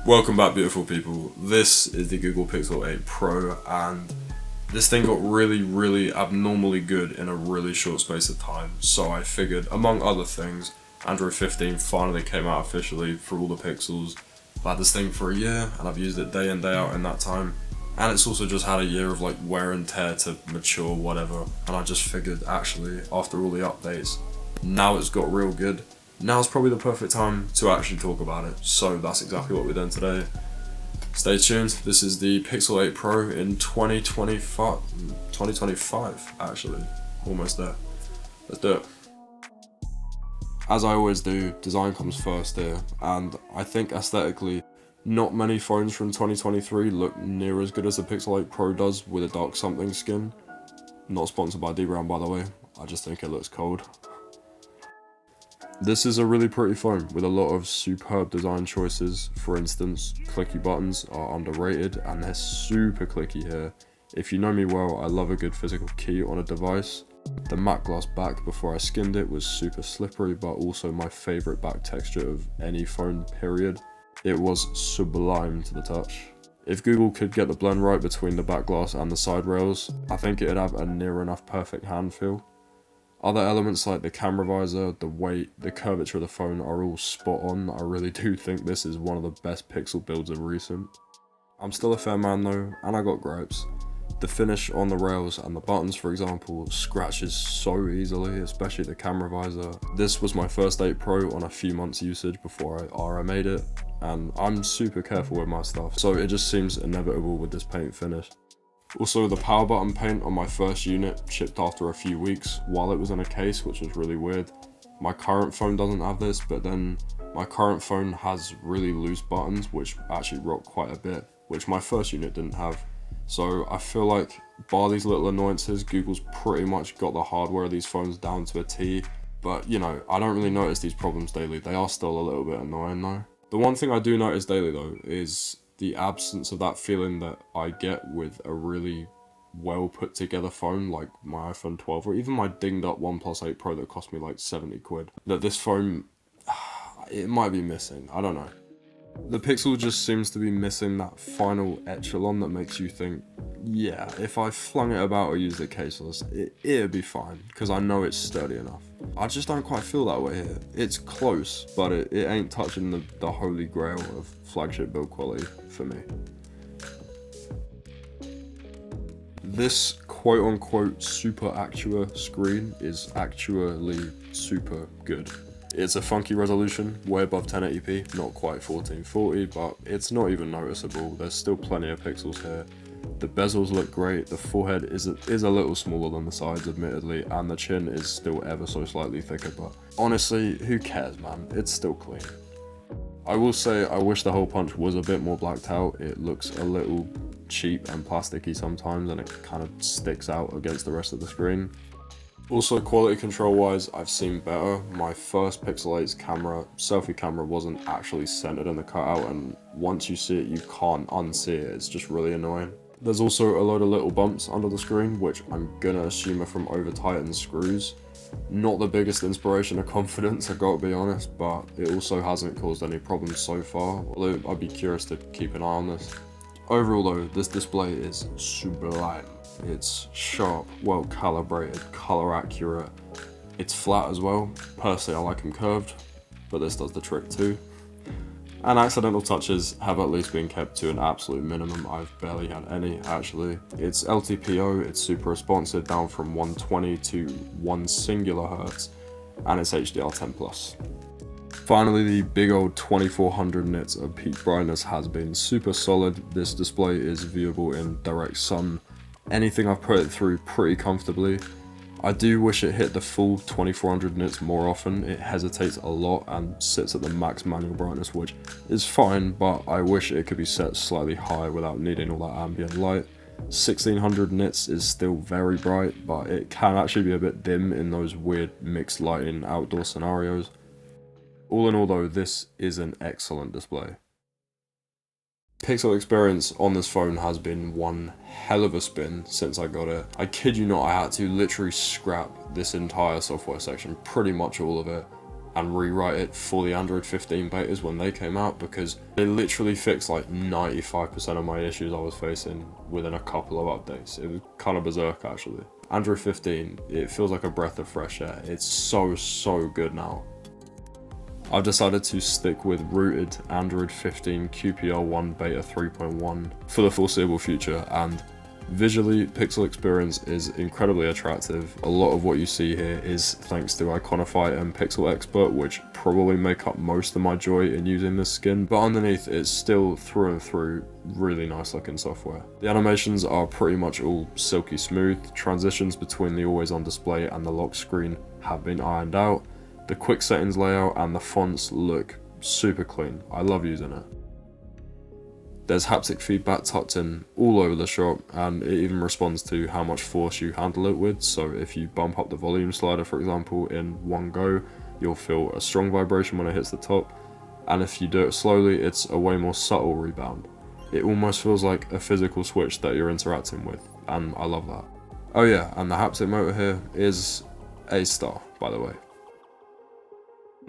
Welcome back, beautiful people. This is the Google Pixel 8 Pro, and this thing got really abnormally good in a really short space of time. So I figured, among other things, Android 15 finally came out officially for all the Pixels. I've had this thing for a year, and I've used it day in, day out in that time. And it's also just had a year of like wear and tear to mature, whatever. And I just figured, actually, after all the updates, now it's got real good. Now's probably the perfect time to actually talk about it. So that's exactly what we're doing today. Stay tuned. This is the Pixel 8 Pro in 2025 actually. Almost there. Let's do it. As I always do, design comes first here, and I think aesthetically, not many phones from 2023 look near as good as the Pixel 8 Pro does with a dark something skin. Not sponsored by D-Brown, by the way. I just think it looks cold. This is a really pretty phone with a lot of superb design choices. For instance, clicky buttons are underrated and they're super clicky here. If you know me well, I love a good physical key on a device. The matte glass back before I skinned it was super slippery, but also my favourite back texture of any phone, period. It was sublime to the touch. If Google could get the blend right between the back glass and the side rails, I think it'd have a near enough perfect hand feel. Other elements like the camera visor, the weight, the curvature of the phone are all spot on. I really do think this is one of the best Pixel builds of recent. I'm still a fair man though, and I got gripes. The finish on the rails and the buttons, for example, scratches so easily, especially the camera visor. This was my first 8 Pro on a few months usage before I RMA'd it, and I'm super careful with my stuff, so it just seems inevitable with this paint finish. Also, the power button paint on my first unit chipped after a few weeks while it was in a case, which was really weird. My current phone doesn't have this, but then my current phone has really loose buttons which actually rock quite a bit, which my first unit didn't have. So I feel like, bar these little annoyances, Google's pretty much got the hardware of these phones down to a T. But you know, I don't really notice these problems daily. They are still a little bit annoying though. The one thing I do notice daily though is the absence of that feeling that I get with a really well put together phone like my iPhone 12 or even my dinged up OnePlus 8 Pro that cost me like 70 quid. That this phone, it might be missing, I don't know. The Pixel just seems to be missing that final echelon that makes you think, yeah, if I flung it about or used it caseless, it'd be fine, because I know it's sturdy enough. I just don't quite feel that way here. It's close, but it ain't touching the holy grail of flagship build quality for me. This quote-unquote super Actua screen is actually super good. It's a funky resolution, way above 1080p, not quite 1440, but it's not even noticeable. There's still plenty of pixels here. The bezels look great, the forehead is a little smaller than the sides admittedly, and the chin is still ever so slightly thicker, but honestly, who cares man, it's still clean. I will say I wish the hole punch was a bit more blacked out. It looks a little cheap and plasticky sometimes, and it kind of sticks out against the rest of the screen. Also, quality control wise, I've seen better. My first Pixel 8's selfie camera wasn't actually centered in the cutout, and once you see it, you can't unsee it. It's just really annoying. There's also a load of little bumps under the screen, which I'm gonna assume are from over-tightened screws. Not the biggest inspiration of confidence, I gotta be honest, but it also hasn't caused any problems so far, although I'd be curious to keep an eye on this. Overall though, this display is sublime. It's sharp, well calibrated, color accurate. It's flat as well. Personally I like them curved, but this does the trick too. And accidental touches have at least been kept to an absolute minimum. I've barely had any actually. It's LTPO, it's super responsive down from 120 to 1 singular hertz, and it's HDR10+. Finally, the big old 2400 nits of peak brightness has been super solid. This display is viewable in direct sun. Anything I've put it through pretty comfortably. I do wish it hit the full 2400 nits more often. It hesitates a lot and sits at the max manual brightness, which is fine, but I wish it could be set slightly higher without needing all that ambient light. 1600 nits is still very bright, but it can actually be a bit dim in those weird mixed lighting outdoor scenarios. All in all though, this is an excellent display. Pixel experience on this phone has been one hell of a spin since I got it. I kid you not, I had to literally scrap this entire software section, pretty much all of it, and rewrite it for the Android 15 betas when they came out, because they literally fixed like 95% of my issues I was facing within a couple of updates. It was kind of berserk actually. Android 15, it feels like a breath of fresh air. It's so good now. I've decided to stick with rooted Android 15 QPL1 Beta 3.1 for the foreseeable future, and visually, Pixel experience is incredibly attractive. A lot of what you see here is thanks to Iconify and Pixel Expert, which probably make up most of my joy in using this skin, but underneath it's still through and through really nice looking software. The animations are pretty much all silky smooth. Transitions between the always on display and the lock screen have been ironed out. The quick settings layout and the fonts look super clean. I love using it. There's haptic feedback tucked in all over the shop, and it even responds to how much force you handle it with. So if you bump up the volume slider, for example, in one go, you'll feel a strong vibration when it hits the top, and if you do it slowly, it's a way more subtle rebound. It almost feels like a physical switch that you're interacting with, and I love that. Oh yeah, and the haptic motor here is a star, by the way.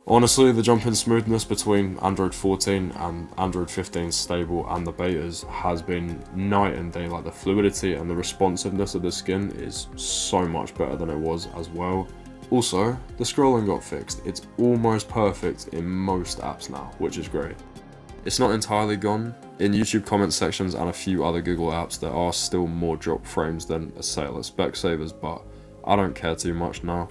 Honestly, the jump in smoothness between Android 14 and Android 15 stable and the betas has been night and day. Like, the fluidity and the responsiveness of the skin is so much better than it was as well. Also, the scrolling got fixed. It's almost perfect in most apps now, which is great. It's not entirely gone. In YouTube comment sections and a few other Google apps, there are still more drop frames than a sale at Specsavers, but I don't care too much now.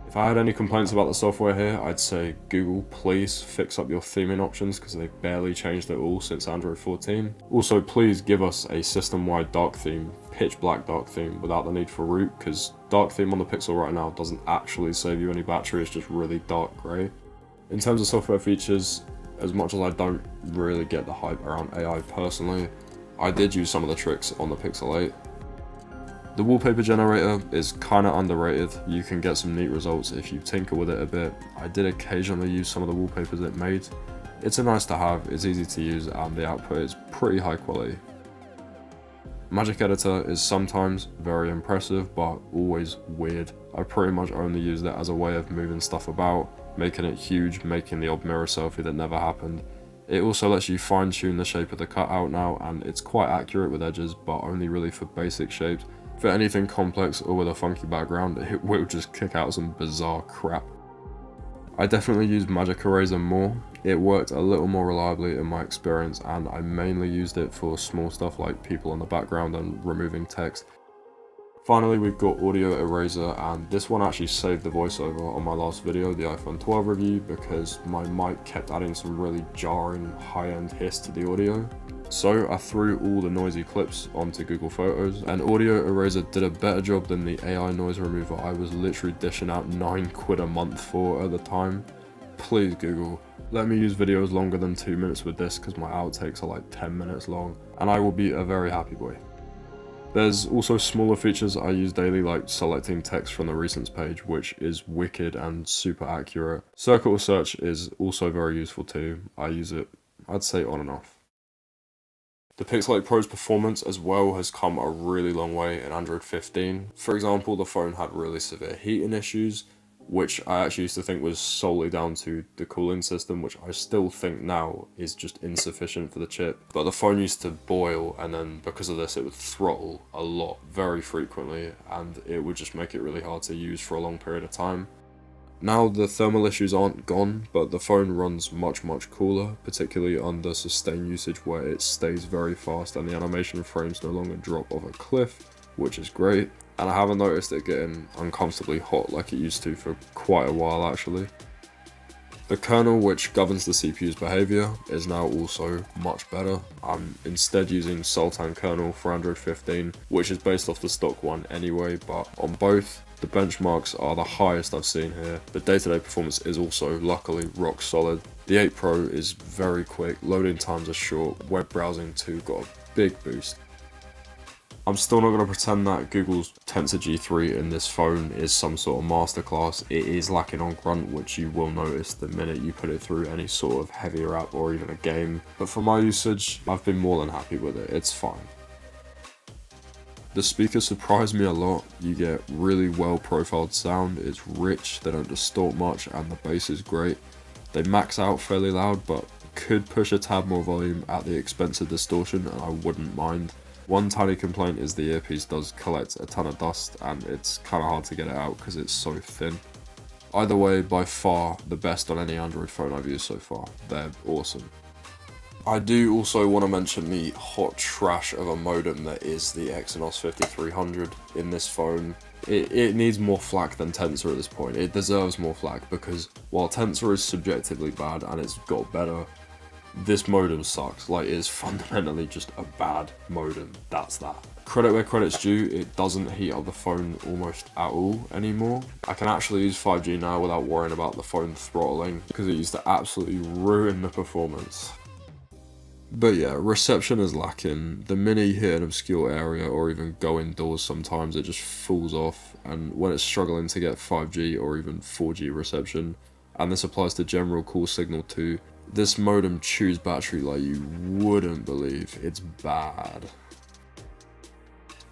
If I had any complaints about the software here, I'd say Google, please fix up your theming options, because they've barely changed it all since Android 14. Also, please give us a system-wide dark theme, pitch black dark theme, without the need for root, because dark theme on the Pixel right now doesn't actually save you any battery, it's just really dark grey. In terms of software features, as much as I don't really get the hype around AI personally, I did use some of the tricks on the Pixel 8. The wallpaper generator is kinda underrated. You can get some neat results if you tinker with it a bit. I did occasionally use some of the wallpapers it made. It's a nice to have, it's easy to use, and the output is pretty high quality. Magic Editor is sometimes very impressive, but always weird. I pretty much only used it as a way of moving stuff about, making it huge, making the odd mirror selfie that never happened. It also lets you fine tune the shape of the cutout now, and it's quite accurate with edges, but only really for basic shapes. For anything complex or with a funky background, it will just kick out some bizarre crap. I definitely use Magic Eraser more. It worked a little more reliably in my experience, and I mainly used it for small stuff like people in the background and removing text. Finally, we've got Audio Eraser, and this one actually saved the voiceover on my last video, the iPhone 12 review, because my mic kept adding some really jarring high-end hiss to the audio. So I threw all the noisy clips onto Google Photos, and Audio Eraser did a better job than the AI noise remover I was literally dishing out £9 a month for at the time. Please Google, let me use videos longer than 2 minutes with this, because my outtakes are like 10 minutes long, and I will be a very happy boy. There's also smaller features I use daily, like selecting text from the recents page, which is wicked and super accurate. Circuit search is also very useful too. I use it, I'd say, on and off. The Pixel 8 Pro's performance as well has come a really long way in Android 15. For example, the phone had really severe heating issues, which I actually used to think was solely down to the cooling system, which I still think now is just insufficient for the chip. But the phone used to boil, and then because of this it would throttle a lot very frequently, and it would just make it really hard to use for a long period of time. Now the thermal issues aren't gone, but the phone runs much cooler, particularly under sustained usage where it stays very fast and the animation frames no longer drop off a cliff, which is great. And I haven't noticed it getting uncomfortably hot like it used to for quite a while actually. The kernel, which governs the CPU's behavior, is now also much better. I'm instead using Sultan kernel for Android 15, which is based off the stock one anyway, but on both, the benchmarks are the highest I've seen here. The day-to-day performance is also luckily rock solid. The 8 Pro is very quick, loading times are short, web browsing too got a big boost. I'm still not going to pretend that Google's Tensor G3 in this phone is some sort of masterclass. It is lacking on grunt, which you will notice the minute you put it through any sort of heavier app or even a game. But for my usage, I've been more than happy with it. It's fine. The speakers surprise me a lot. You get really well profiled sound, it's rich, they don't distort much, and the bass is great. They max out fairly loud, but could push a tad more volume at the expense of distortion, and I wouldn't mind. One tiny complaint is the earpiece does collect a ton of dust, and it's kind of hard to get it out because it's so thin. Either way, by far the best on any Android phone I've used so far. They're awesome. I do also want to mention the hot trash of a modem that is the Exynos 5300 in this phone. It needs more flack than Tensor at this point. It deserves more flack because while Tensor is subjectively bad and it's got better, this modem sucks. Like, it's fundamentally just a bad modem. That's that. Credit where credit's due, it doesn't heat up the phone almost at all anymore. I can actually use 5G now without worrying about the phone throttling because it used to absolutely ruin the performance. But yeah, reception is lacking. The minute you hit an obscure area or even go indoors sometimes it just falls off, and when it's struggling to get 5G or even 4G reception, and this applies to general call signal too, this modem chews battery like you wouldn't believe. It's bad.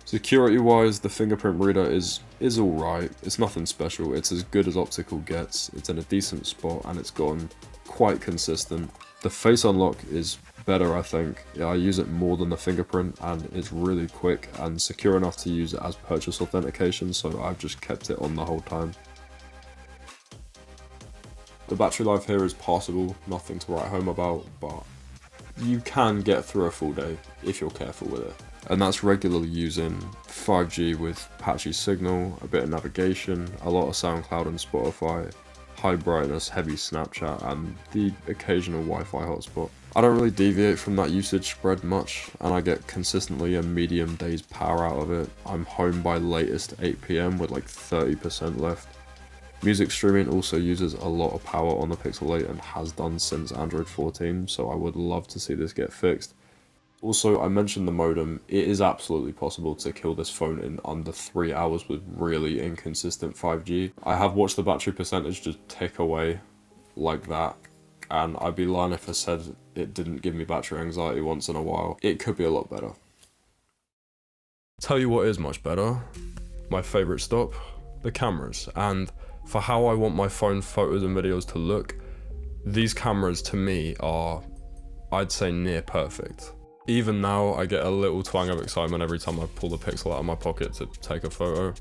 Security wise, the fingerprint reader is alright. It's nothing special, it's as good as optical gets, it's in a decent spot and it's gotten quite consistent. The face unlock is better, I think. Yeah, I use it more than the fingerprint and it's really quick and secure enough to use it as purchase authentication, so I've just kept it on the whole time. The battery life here is passable, nothing to write home about, but you can get through a full day if you're careful with it. And that's regularly using 5G with patchy signal, a bit of navigation, a lot of SoundCloud and Spotify, high brightness, heavy Snapchat, and the occasional Wi-Fi hotspot. I don't really deviate from that usage spread much, and I get consistently a medium day's power out of it. I'm home by latest 8 PM with like 30% left. Music streaming also uses a lot of power on the Pixel 8 and has done since Android 14, so I would love to see this get fixed. Also, I mentioned the modem. It is absolutely possible to kill this phone in under 3 hours with really inconsistent 5G. I have watched the battery percentage just tick away like that, and I'd be lying if I said it didn't give me battery anxiety once in a while. It could be a lot better. Tell you what is much better, my favourite stop, the cameras. And for how I want my phone photos and videos to look, these cameras to me are, I'd say, near perfect. Even now, I get a little twang of excitement every time I pull the Pixel out of my pocket to take a photo.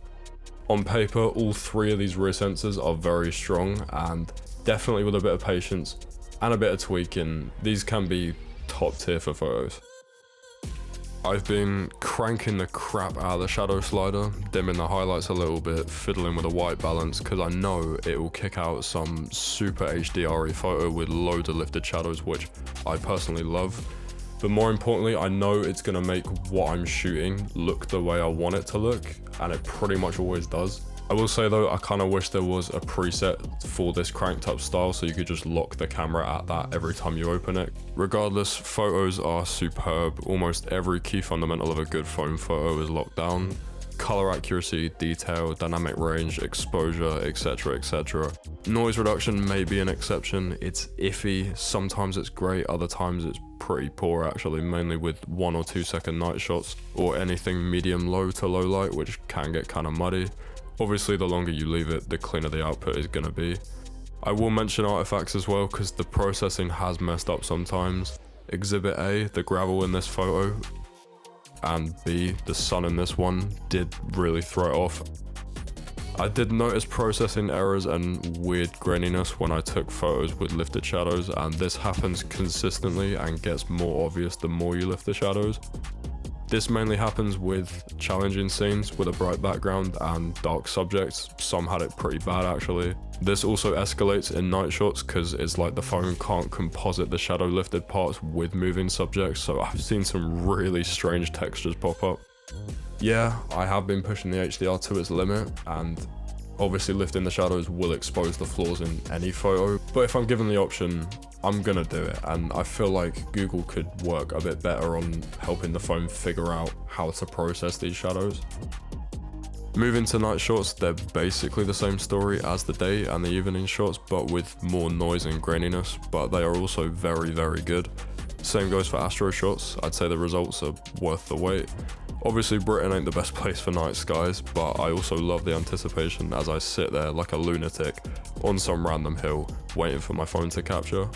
On paper, all three of these rear sensors are very strong, and definitely with a bit of patience and a bit of tweaking, these can be top tier for photos. I've been cranking the crap out of the shadow slider, dimming the highlights a little bit, fiddling with the white balance, because I know it will kick out some super HDR-y photo with loads of lifted shadows, which I personally love. But more importantly, I know it's going to make what I'm shooting look the way I want it to look, and it pretty much always does. I will say though, I kind of wish there was a preset for this cranked up style so you could just lock the camera at that every time you open it. Regardless, photos are superb. Almost every key fundamental of a good phone photo is locked down. Color accuracy, detail, dynamic range, exposure, etc, etc. Noise reduction may be an exception. It's iffy, sometimes it's great, other times it's pretty poor actually, mainly with 1 or 2 second night shots or anything medium low to low light, which can get kind of muddy. Obviously the longer you leave it, the cleaner the output is going to be. I will mention artifacts as well because the processing has messed up sometimes. Exhibit A, the gravel in this photo, and B, the sun in this one, did really throw it off. I did notice processing errors and weird graininess when I took photos with lifted shadows, and this happens consistently and gets more obvious the more you lift the shadows. This mainly happens with challenging scenes with a bright background and dark subjects. Some had it pretty bad actually. This also escalates in night shots because it's like the phone can't composite the shadow lifted parts with moving subjects, so I've seen some really strange textures pop up. Yeah, I have been pushing the HDR to its limit, and obviously lifting the shadows will expose the flaws in any photo, but if I'm given the option, I'm gonna do it, and I feel like Google could work a bit better on helping the phone figure out how to process these shadows. Moving to night shots, they're basically the same story as the day and the evening shots, but with more noise and graininess, but they are also very, very good. Same goes for astro shots. I'd say the results are worth the wait. Obviously Britain ain't the best place for night skies, but I also love the anticipation as I sit there like a lunatic on some random hill waiting for my phone to capture.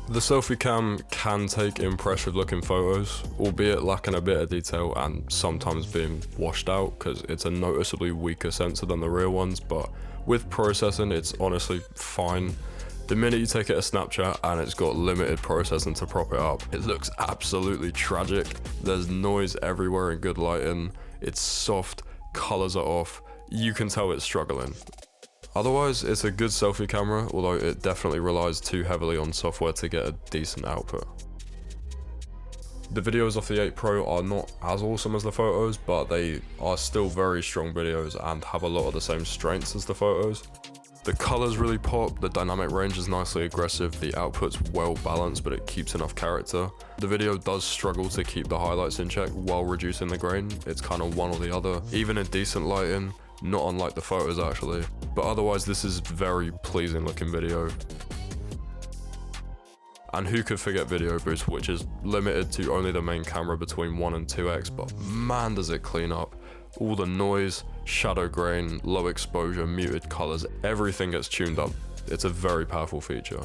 The selfie cam can take impressive looking photos, albeit lacking a bit of detail and sometimes being washed out because it's a noticeably weaker sensor than the rear ones, but with processing it's honestly fine. The minute you take it a Snapchat and it's got limited processing to prop it up, it looks absolutely tragic. There's noise everywhere in good lighting, it's soft, colours are off, you can tell it's struggling. Otherwise, it's a good selfie camera, although it definitely relies too heavily on software to get a decent output. The videos off the 8 Pro are not as awesome as the photos, but they are still very strong videos and have a lot of the same strengths as the photos. The colours really pop, the dynamic range is nicely aggressive, the output's well balanced but it keeps enough character. The video does struggle to keep the highlights in check while reducing the grain, it's kind of one or the other. Even in decent lighting, not unlike the photos actually, but otherwise this is very pleasing looking video. And who could forget video boost, which is limited to only the main camera between 1 and 2x, but man does it clean up. All the noise, shadow grain, low exposure, muted colors, everything gets tuned up. It's a very powerful feature.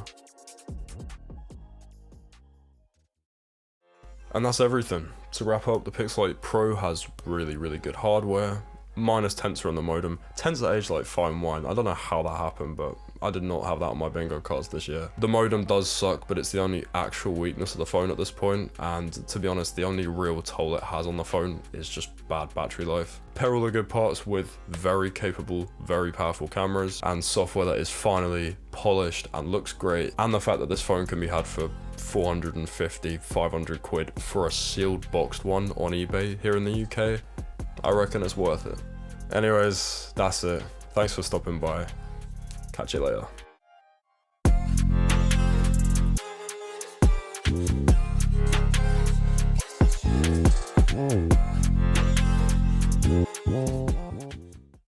And that's everything. To wrap up, the Pixel 8 Pro has really good hardware. Minus tensor on the modem. Tensor aged like fine wine. I don't know how that happened, but I did not have that on my bingo cards this year. The modem does suck, but it's the only actual weakness of the phone at this point, and to be honest, the only real toll it has on the phone is just bad battery life. Pair all the good parts with very capable, very powerful cameras, and software that is finally polished and looks great, and the fact that this phone can be had for 450, 500 quid for a sealed boxed one on eBay here in the UK, I reckon it's worth it. Anyways, that's it. Thanks for stopping by. Catch you later.